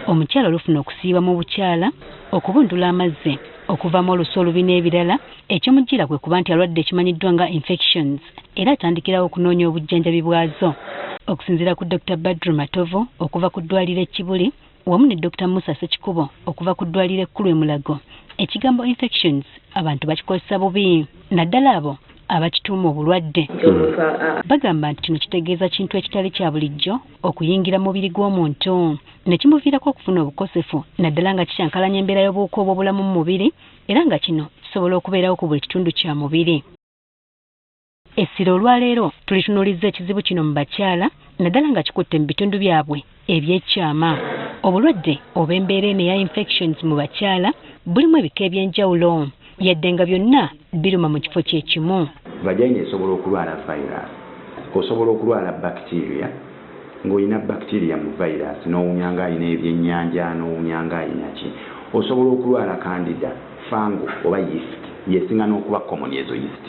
Omukyala olufuna okusiiba mu bukyala, okubundula amazzi, okuvaamu olusu olubi n'ebirala, ekyomujjira kwe kuba nti alwadde ekimanyiddwa nga infections era atandikirawo okunoonya obujjanjabi bwazo. Okusinziira ku Dr. Badru Matovu okuva ku ddwaliro e Kibuli wamu ne Dr. Musa Sekikubo okuva ku ddwaliro ekkulu e Mulago, ekigambo infections abantu bakikozesa bubi, naddala abo abakituuma obulwadde. Bagamba nti kino kitegeeza kintu ekitali kya bulijjo okuyingira mu mubiri gw'omuntu ne kimuviirako okufuna obukosefu naddala nga kikyankalanya embeera y'obuwuka obw'obulamu mu mubiri era nga kino kisobola okubeerawo ku buli kitundu kya mubiri. Essiro olwaleero tulitunuulizza ekizibu kino mu bakyala naddala nga kikutte mu bitundu byabwe eby'ekyama. Obulwadde oba embeera eno eya infections mu bakyala bulimu ebika eby'enjawulo yadde nga byonna biruma mu kifo kye kimu. Vagina esobola okulwala virus, osobola okulwala bacteria ng'olina bacteria mu virus n'owunya ng'alina ebyennyanja n'owunya ng'alina ki. Osobola okulwala candida, fungal oba yeast, yesinga n'okuba common ezo yeast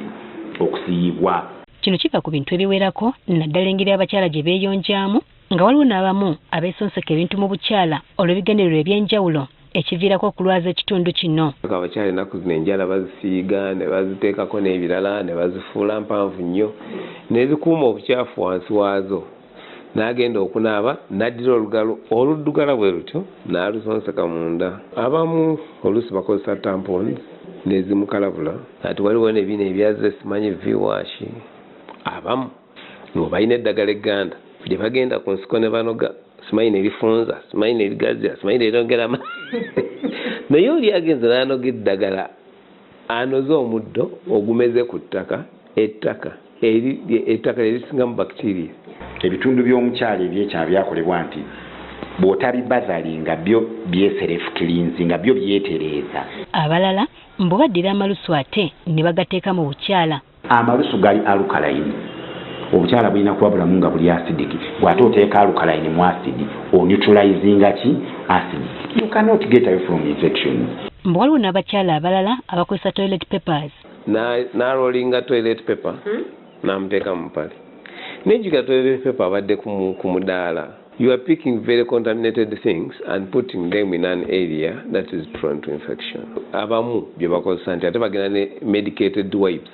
okusiyibwa. Kino kiva ku bintu ebiwerako naddala engeri abakyala gye beeyonjaamu nga waliwo n'abamu abeesonseka ebintu mu bukyala olw'ebigendererwa eby'enjawulo ekiviirako okulwaza ekitundu kino. Abakyala ennaku zino enjala bazisiiga ne baziteekako n'ebirala ne bazifuula mpanvu nnyo ne zikuuma obukyafu wansi waazo. N'agenda okunaaba n'addira olugalo oluddugala bwe lutyo n'alusonseka munda. Abamu oluusi bakozesa tampons n'ezimukalabula. Ati waliwo n'ebino ebyaze simanyi viwashi. Abamu ngo balina eddagala egganda lye bagenda ku nsiko ne banoga simanyi n'erifunza simanyi n'erigazira simanyi n'eryongeramu naye oli agenze n'anoga eddagala anoze omuddo ogumeze ku ttaka ettaka erisingamu bacteria. Ebitundu by'omukyala ebyekya byakolebwa nti bw'otabibazaali nga byo byeself cleansing nga byo byetereeza. Abalala mbu baddira amalusu ate ne bagateeka mu bukyala. Amalusu gali alkaline. Obukyala bulina kuba bulamu nga buli acidic. Bw'ate oteeka alkaline mu acid oneutralizinga ki acid. You cannot get away from infection. Mbu waliwo n'abakyala abalala abakozesa toilet papers. N'aroolinga toilet paper n'amuteeka mu mpale. Nejjuga toilet paper abadde ku mudaala. You are picking very contaminated things and putting them in an area that is prone to infection. Abamu bye bakozesa nti ate bagenda ne medicated wipes.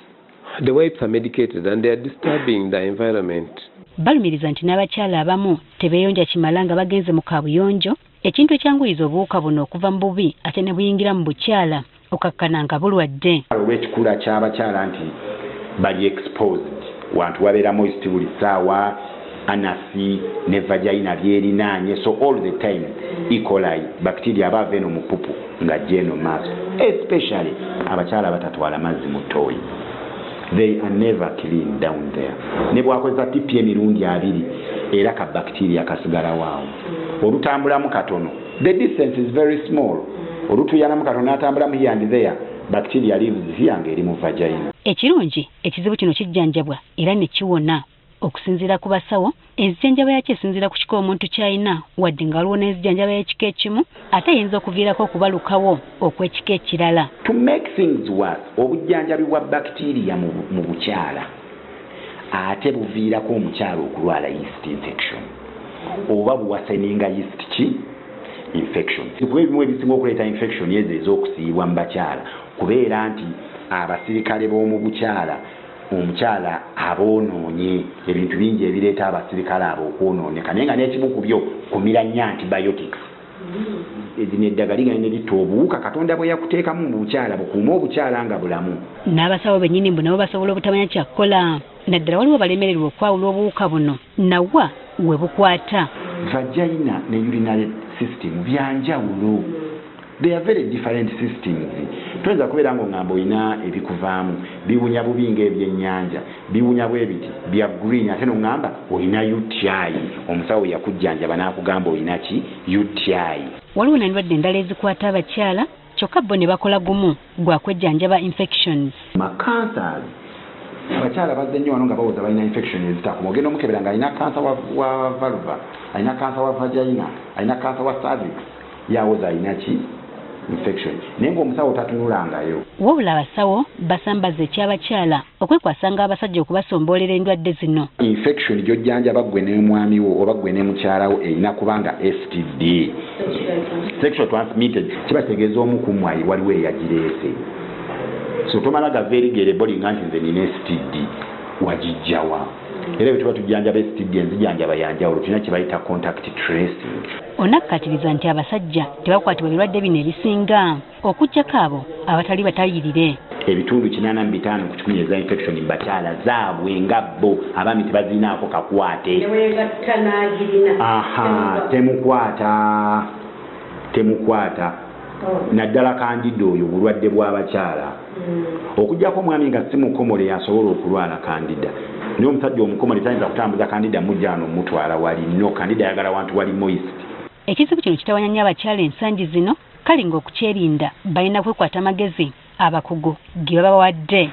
The wipes are medicated and they are disturbing the environment. Balumiriza nti n'abakyala abamu tebeeyonja kimala nga bagenze mu kaabuyonjo, ekintu ekyanguyiriza obuwuka buno okuva mu bubi ate ne buyingira mu bukyala okakkana nga bulwadde. Olw'ekikula ky'abakyala nti bali exposed wantu wabeera moist buli ssaawa, anasi ne vagina byerinaanye, so all the time E. coli bacteria abaava eno mu pupu nga jeno maaso, especially abakyala abatatwala mazzi mu ttooyi. They are never clean down there. Ne bwakozesa tipi emirundi 2 era ka bacteria kasigala waawo. Olutambulamu katono, the distance is very small. Olutuyanamu katono atambulamu here and there, bacteria lives here ng'eri mu vagina. Ekirungi ekizibu kino kijjanjabwa era ne kiwona. Okusinziira ku basawo, enzijjanjaba yakyo esinziira ku kika omuntu ky'alina wadde nga waliwo n'enzijjanjaba y'ekika ekimu ate ayinza okuviirako okubalukawo okw'ekika ekirala. To make things worse, obujjanjabi bwa bacteria mu bukyala ate buviirako omukyala okulwala yeast infection oba buwaseninga yeast ki infection. Ebimu ebisinga okuleeta infection ezo ez'okusiibwa mu bakyala kubeera nti abasirikale b'omu bukyala omukyala aboonoonye ebintu bingi ebireeta abasirikale abo okwonooneka naye nga n'ekimu ku byo kumira nnyo antibiotics. Ezino eddagala ligenda ne litta obuwuka Katonda bwe yakuteekamu mu bukyala bukuuma obukyala nga bulamu. N'abasawo bennyini mbu nabo basobola obutamanya kyakukola naddala waliwo balemererwa okwawula obuwuka buno nawa we bukwata. Vagina ne urinary system byanjawulo. They are very different systems. Tuweza kubeera ng'ongamba olina ebikuvaamu biwunya bubi ng'ebyennyanja biwunya bwe biti bya green ate n'ongamba olina UTI. Omusawo yakujjanjaba n'akugamba olina ki UTI. Waliwo n'endwadde endala ezikwata abakyala kyokka bo ne bakola gumu gwa kwejjanjaba infections. Cancers. Abakyala bazze nnyo wano nga bawooza balina infection ezitakuma. Ogenda omukebera ng'alina cancer wa vulva, alina cancer wa vagina, alina cancer wa cervix. Yawooza alina ki infection naye ng'omusawo tatunulangayo. Wabula abasawo basambaza ekyabakyala okwekwasanga abasajja okubasomboolera endwadde zino. Infection gy'ojjanjaba ggwe ne mwami wo oba ggwe ne mukyalawo erina kubanga STD, sexual transmitted, kiba kitegeeza omu ku mmwe waliwo eyagireese. So tomala gava erigere bolinga nti nze nina STD wagijjawa. Era bwe tuba tujjanjaba STD enzijanjaba yanjawulo tulina kye bayita contact tracing. Onakkatiriza nti abasajja tebakwatibwa ebirwadde bino ebisinga okuggyako abo abatali batalirire. Ebitundu 85 ku 10 eza infection mbakyala zaabwe nga bo abaami tebazinaako kakwate. Aha, temukwata naddala kandida oyo obulwadde bw'abakyala. Okuggyako omwami nga si mukomole yasobola okulwala kandida. Naye omusajja omukomole tayinza kutambuza kandida mujjano omutwala wali no kandida ayagala wantu wali moist. Ekizibu kino kitawanya nnyo abakyala ensangi zino, kale ng'okukyerinda balina kwekwata amagezi abakugu ge baba bawadde.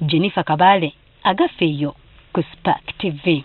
Jennifer Kabale, Agafeeyo ku Spark TV.